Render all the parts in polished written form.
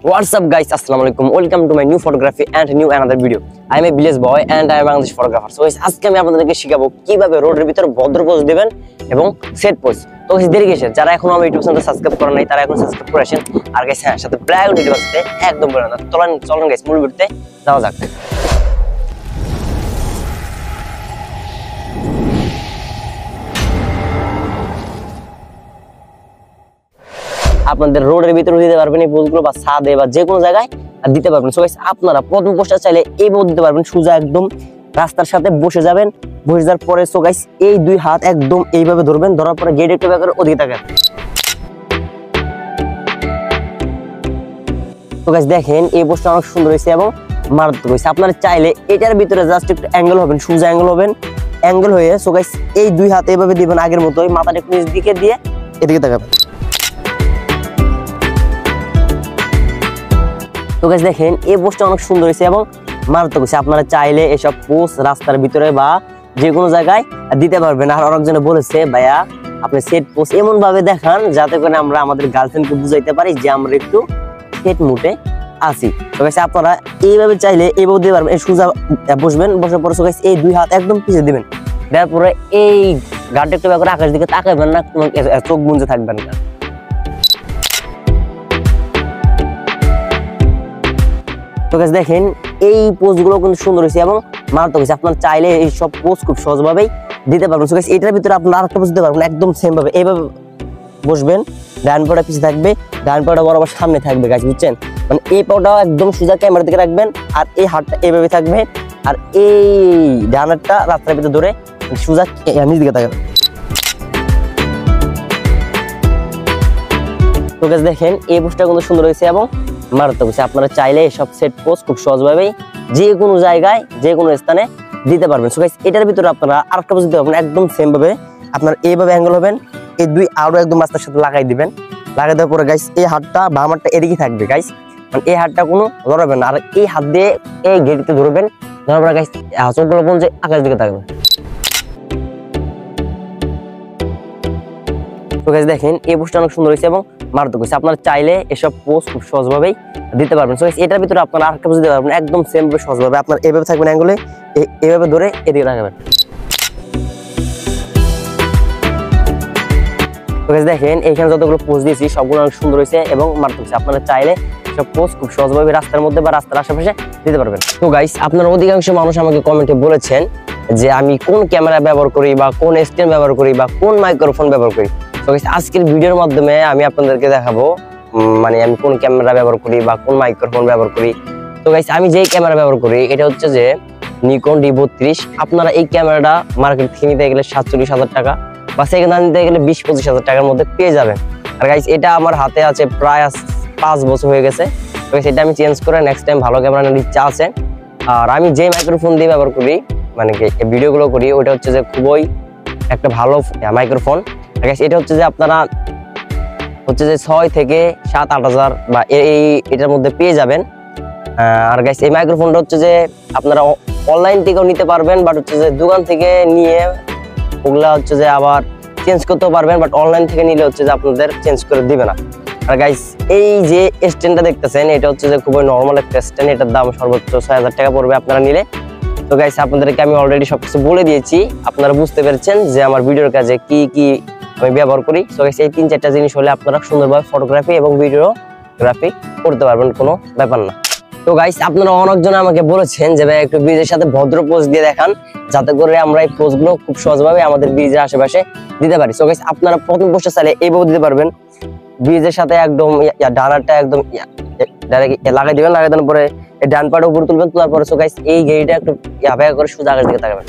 What's up guys, Assalamualaikum. Welcome to my new photography and new another video. I am a village boy and I am Bangladesh photographer. So guys, আজকে আমি আপনাদেরকে শিখাবো কিভাবে রোডের ভিতরে ভদ্র pose দিবেন এবং সেট পোজ। তো guys দেরি কিসের? যারা এখনো আমার ইউটিউব চ্যানেলটা সাবস্ক্রাইব করেন নাই তারা এখন সাবস্ক্রাইব করে আসেন। আর guys হ্যাঁ, সাথে ব্ল্যাক নোটিফিকেশনতে একদম বলেন না। চলুন guys মূল ভিডিওতে যাওয়া যাক। আপনাদের রোডের ভিতরে দিতে পারবেন এই পোজগুলো বা ছাদে বা যে কোনো জায়গায় দিতে পারবেন। সো গাইস আপনারা প্রথম পোস্টটা চাইলে এইভাবে দিতে পারবেন, সোজা একদম রাস্তার সাথে বসে যাবেন। বসে যাওয়ার পরে সো গাইস এই দুই হাত একদম এইভাবে ধরবেন, ধরার পরে গেট একটু ব্যাক করে ওদিকে তাকান। তো গাইস দেখেন এই পোস্টটা অনেক সুন্দর হয়েছে এবং মারাত্মক হয়েছে। আপনারা চাইলে এটার ভিতরে জাস্ট একটু অ্যাঙ্গেল হবেন, সোজা অ্যাঙ্গেল হবেন, অ্যাঙ্গেল হয়ে সো গাইস এই দুই হাত এইভাবে দিবেন আগের মতোই, মাথাটা একটু নিচ দিকে দিয়ে এদিকে তাকাবেন। তো গাইস দেখেন এই পোস্টটা অনেক সুন্দর হয়েছে এবং মারাত্মক হয়েছে। আপনারা চাইলে এসব পোস্ট রাস্তার ভিতরে বা যে কোনো জায়গায় দিতে পারবেন। আর অনেকজনে বলেছে ভাইয়া আপনি সেট পোস্ট এমন ভাবে দেখান যাতে করে আমরা আমাদের গার্লফ্রেন্ডকে বুঝাইতে পারি যে আমরা একটু সেট মুডে আছি। তো গাইস আপনারা এইভাবে চাইলে এইভাবে দিতে পারবেন। সোজা বসবেন, বসার পরে গাইস এই দুই হাত একদম পিছিয়ে দিবেন, দেওয়ার পরে এই গাড়টা একটু করে আকাশ দিকে তাকাবেন না, চোখ বুঁজে থাকবেন না। তো গাইস দেখেন এই পোজগুলো কিন্তু সুন্দর হয়েছে এবং মারাত্মক হয়েছে। আপনারা চাইলে এই সব পোজ খুব সহজভাবেই দিতে পারবেন। সো গাইস এটার ভিতরে আপনারা আরেকটা পোজ দিতে পারবেন, একদম সেম ভাবে এইভাবে বসবেন, ডান পাটা পিছে থাকবে, ডান পাটা বরাবর সামনে থাকবে গাইস, বুঝছেন? মানে এই পাটাও একদম সোজা ক্যামেরার দিকে রাখবেন আর এই হাতটা এইভাবে থাকবে আর এই ডান হাতটা রাস্তার ভিতরে ধরে সোজা নিচ দিকে থাকবে। তো গাইস দেখেন এই পোজটা কিন্তু সুন্দর হয়েছে এবং মারাত্মক হয়েছে। আপনারা চাইলে সব সেট পোজ খুব সহজভাবেই যে কোনো জায়গায় যে কোনো স্থানে দিতে পারবেন। সো গাইস এটার ভিতরে আপনারা আরেকটা পোজ দিতে পারবেন, একদম সেম ভাবে আপনারা এইভাবে অ্যাঙ্গেল হবেন, এই দুই আরো একদম রাস্তার সাথে লাগাই দিবেন। লাগাই দেওয়ার পরে গাইস এই হাতটা বাম হাতটা এদিকে থাকবে গাইস, মানে এই হাতটা কোনো ধরবেন না। আর এই হাত দিয়ে এই গেটতে ধরবেন, ধরার পরে গাইস চোখগুলো কোন যে আকাশ দিকে থাকবে। তো গাইস দেখেন এই পোস্টটা অনেক সুন্দর হয়েছে এবং মারাত্মক হয়েছে। আপনারা চাইলে এসব পোস্ট খুব সহজভাবেই দিতে পারবেন। সো গাইস এটার ভিতরে আপনারা আরেকটা পোজ দিতে পারবেন, একদম সেম ভাবে সহজভাবে। আপনারা এইভাবে থাকবেন অ্যাঙ্গেলে, এইভাবে ধরে এদিকে রাখবেন। তো গাইস দেখেন এইখানে যতগুলো পোজ দিয়েছি সবগুলো অনেক সুন্দর হয়েছে এবং মারাত্মক হয়েছে। আপনারা চাইলে সব পোজ খুব সহজভাবে রাস্তার মধ্যে বা রাস্তার আশেপাশে দিতে পারবেন। তো গাইস আপনারা অধিকাংশ মানুষ আমাকে কমেন্টে বলেছেন যে আমি কোন ক্যামেরা ব্যবহার করি বা কোন স্ট্যান্ড ব্যবহার করি বা কোন মাইক্রোফোন ব্যবহার করি। তো গাইস আজকের ভিডিওর মাধ্যমে আমি আপনাদেরকে দেখাবো মানে আমি কোন ক্যামেরা ব্যবহার করি বা কোন মাইক্রোফোন ব্যবহার করি। তো গাইস আমি যেই ক্যামেরা ব্যবহার করি এটা হচ্ছে যে নিকন D32। আপনারা এই ক্যামেরাটা মার্কেট থেকে নিতে গেলে 47,000 টাকা বা সেকেন্ড হ্যান্ড নিতে গেলে 20-25,000 টাকার মধ্যে পেয়ে যাবেন। আর গাইস এটা আমার হাতে আছে প্রায় 5 বছর হয়ে গেছে। তো গাইস এটা আমি চেঞ্জ করে নেক্সট টাইম ভালো ক্যামেরা নেওয়ার ইচ্ছা আছে। আর আমি যে মাইক্রোফোন দিয়ে ব্যবহার করি মানে ভিডিওগুলো করি ওটা হচ্ছে যে খুবই একটা ভালো মাইক্রোফোন। গাইস এটা হচ্ছে যে আপনারা হচ্ছে যে 6 থেকে 7-8 হাজার বা এটার মধ্যে পেয়ে যাবেন। আর গাইস এই মাইক্রোফোনটা হচ্ছে যে আপনারা অনলাইন থেকেও নিতে পারবেন, বাট হচ্ছে যে দোকান থেকে নিয়ে ওগুলা হচ্ছে যে আবার চেঞ্জ করতেও পারবেন, বাট অনলাইন থেকে নিলে হচ্ছে যে আপনাদের চেঞ্জ করে দিবে না। আর গাইস এই যে স্ট্যান্ডটা দেখতেছেন এটা হচ্ছে যে খুবই নর্মাল একটা স্ট্যান্ড, এটার দাম সর্বোচ্চ 6,000 টাকা পড়বে আপনারা নিলে। তো গাইস আপনাদেরকে আমি অলরেডি সবকিছু বলে দিয়েছি, আপনারা বুঝতে পেরেছেন যে আমার ভিডিওর কাজে কি কি আমি ব্যবহার করি। তো গাইস এই 3-4টা জিনিস হলে আপনারা সুন্দরভাবে ফটোগ্রাফি এবং ভিডিওগ্রাফি করতে পারবেন, কোনো ব্যাপার না। তো গাইস আপনারা অনেকজন আমাকে বলেছেন যে ভাই একটু ব্রিজের সাথে ভদ্র পোজ দিয়ে দেখান যাতে করে আমরা এই পোজগুলো খুব সহজভাবে আমাদের ব্রিজের আশেপাশে দিতে পারি। তো গাইস আপনারা প্রথম পোস্টটা চাইলে এইভাবে দিতে পারবেন, ব্রিজের সাথে একদম ডান হাতটা একদম লাগাই দিবেন, লাগাই দেওয়ার পরে এই ডান পাটা উপরে তুলবেন, তোলার পরে সো গাইস এই গেটটা একটু ব্যাক করে সোজা আকাশ দিকে তাকাবেন।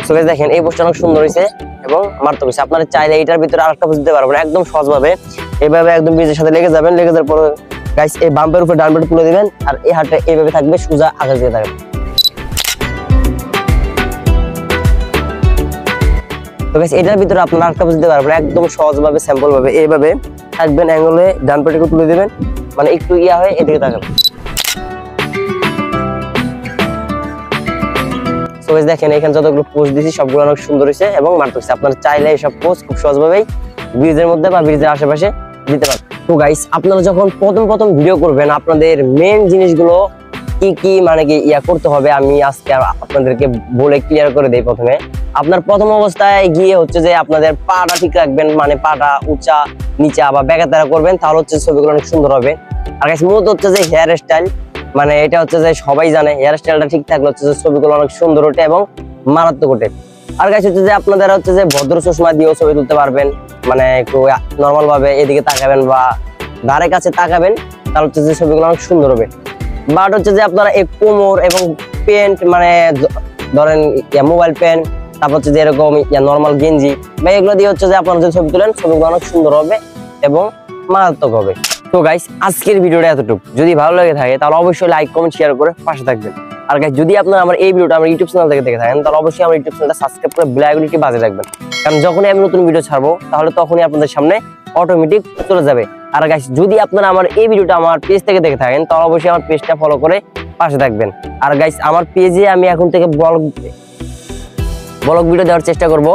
সো গাইস দেখেন এই পোস্টটা অনেক সুন্দর হয়েছে এবং মারাত্মক হয়েছে। আপনারা চাইলে এটার ভিতরে আরেকটা পোজ দিতে পারবেন, একদম সহজভাবে এইভাবে একদম ব্রিজের সাথে লেগে যাবেন। লেগে যাওয়ার পরে গাইস এই বাম্পের উপরে ডান পাটা তুলে দিবেন আর এই হাতটা এইভাবে থাকবে, সোজা আকাশ দিকে তাকাবেন। তো গাইস এটার ভিতরে আপনারা আরেকটা পোজ দিতে পারবেন, একদম সহজভাবে স্যাম্পল ভাবে এইভাবে থাকবেন, অ্যাঙ্গেলে ডান পাটাকে তুলে দিবেন, মানে একটু হয়ে এদিকে তাকাবেন। সো গাইস দেখেন এখানে যতগুলো পোজ দিয়েছি সবগুলো অনেক সুন্দর হয়েছে এবং মারাত্মক হয়েছে। আপনারা চাইলে এইসব পোজ খুব সহজভাবেই ব্রিজের মধ্যে বা ব্রিজের আশেপাশে দিতে পারবেন। তো গাইস আপনারা যখন প্রথম ভিডিও করবেন আপনাদের মেন জিনিসগুলো কি মানে কি করতে হবে আমি আজকে আপনাদেরকে বলে ক্লিয়ার করে দেই। প্রথমে আপনার প্রথম অবস্থায় গিয়ে হচ্ছে যে আপনাদের পাটা ঠিক রাখবেন, মানে পাটা উঁচা নিচা বা বেকাতারা করবেন, তাহলে হচ্ছে ছবিগুলো অনেক সুন্দর হবে। আর গাইস মূলত হচ্ছে যে হেয়ার স্টাইল, মানে এটা হচ্ছে যে সবাই জানে হেয়ার স্টাইলটা ঠিক থাকলে হচ্ছে যে ছবিগুলো অনেক সুন্দর ওঠে এবং মারাত্মক ওঠে। আর গাইস হচ্ছে যে আপনাদের হচ্ছে যে ভদ্র চশমা দিয়েও ছবি তুলতে পারবেন, মানে একটু নর্মাল ভাবে এদিকে তাকাবেন বা ধারে কাছে তাকাবেন, তাহলে হচ্ছে যে ছবিগুলো অনেক সুন্দর হবে। বাট হচ্ছে যে আপনারা এই কোমর এবং প্যান্ট, মানে ধরেন মোবাইল প্যান্ট, তারপর হচ্ছে যে এরকম নর্মাল গেঞ্জি বা এগুলো দিয়ে হচ্ছে যে আপনারা যে ছবি তুলেন ছবিগুলো অনেক সুন্দর হবে এবং মারাত্মক হবে। তো গাইস আজকের ভিডিওটা এতটুকু, যদি ভালো লাগে থাকে তাহলে অবশ্যই লাইক কমেন্ট শেয়ার করে পাশে থাকবেন। আর গাইস যদি আপনারা আমার এই ভিডিওটা আমার ইউটিউব চ্যানেল থেকে দেখে থাকেন তাহলে অবশ্যই আমার ইউটিউব চ্যানেলটা সাবস্ক্রাইব করে বেল আইকনটি বাজিয়ে রাখবেন, কারণ যখনই আমি নতুন ভিডিও ছাড়বো তাহলে তখনই আপনাদের সামনে অটোমেটিক চলে যাবে। আর গাইস যদি আপনারা আমার এই ভিডিওটা আমার পেজ থেকে দেখে থাকেন তাহলে অবশ্যই আমার পেজটা ফলো করে পাশে থাকবেন। আর গাইস আমার পেজে আমি এখন থেকে ব্লগ ভিডিও দেওয়ার চেষ্টা করব।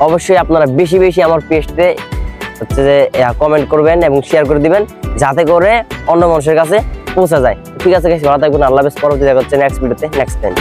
অবশ্যই আপনারা বেশি আমার পেজতে হচ্ছে যে কমেন্ট করবেন এবং শেয়ার করে দিবেন, যাতে করে অন্য মানুষের কাছে পৌঁছা যায়। ঠিক আছে গাইস, ভালো থাকবেন, আল্লাহ হাফেজ। পরবর্তী দেখা হচ্ছে নেক্সট ভিডিওতে নেক্সট টাইম।